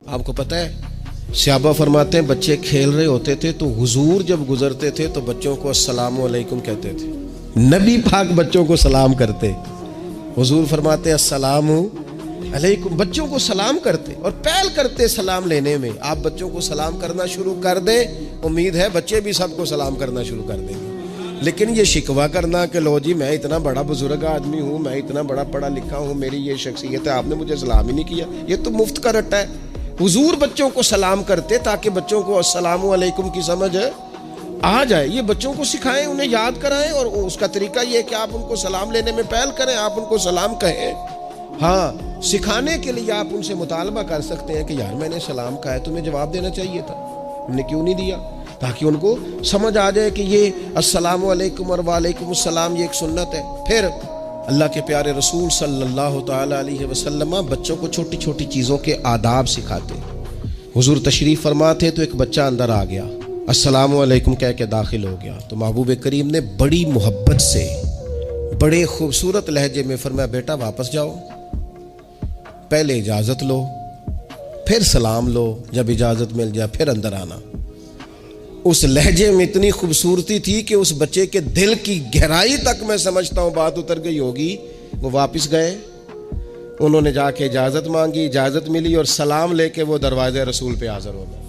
آپ کو پتہ ہے صحابہ فرماتے ہیں بچے کھیل رہے ہوتے تھے تو حضور جب گزرتے تھے تو بچوں کو السلام علیکم کہتے تھے. نبی پاک بچوں کو سلام کرتے. حضور فرماتے ہیں السلام علیکم، بچوں کو سلام کرتے اور پہل کرتے سلام لینے میں. آپ بچوں کو سلام کرنا شروع کر دیں، امید ہے بچے بھی سب کو سلام کرنا شروع کر دیں گے. لیکن یہ شکوہ کرنا کہ لو جی میں اتنا بڑا بزرگ آدمی ہوں، میں اتنا بڑا پڑھا لکھا ہوں، میری یہ شخصیت ہے، آپ نے مجھے سلام ہی نہیں کیا، یہ تو مفت کا رٹا ہے. حضور بچوں کو سلام کرتے تاکہ بچوں کو السلام علیکم کی سمجھ آ جائے. یہ بچوں کو سکھائیں، انہیں یاد کرائیں، اور اس کا طریقہ یہ ہے کہ آپ ان کو سلام لینے میں پہل کریں، آپ ان کو سلام کہیں. ہاں، سکھانے کے لیے آپ ان سے مطالبہ کر سکتے ہیں کہ یار میں نے سلام کہا ہے، تمہیں جواب دینا چاہیے تھا، ہم نے کیوں نہیں دیا، تاکہ ان کو سمجھ آ جائے کہ یہ السلام علیکم اور وعلیکم السلام یہ ایک سنت ہے. پھر اللہ کے پیارے رسول صلی اللہ تعالی علیہ وسلم بچوں کو چھوٹی چھوٹی چیزوں کے آداب سکھاتے. حضور تشریف فرما تھے تو ایک بچہ اندر آ گیا، السلام علیکم کہہ کے داخل ہو گیا، تو محبوب کریم نے بڑی محبت سے بڑے خوبصورت لہجے میں فرمایا بیٹا واپس جاؤ، پہلے اجازت لو، پھر سلام لو، جب اجازت مل جائے پھر اندر آنا. اس لہجے میں اتنی خوبصورتی تھی کہ اس بچے کے دل کی گہرائی تک میں سمجھتا ہوں بات اتر گئی ہوگی. وہ واپس گئے، انہوں نے جا کے اجازت مانگی، اجازت ملی، اور سلام لے کے وہ دروازے رسول پہ حاضر ہو گئے.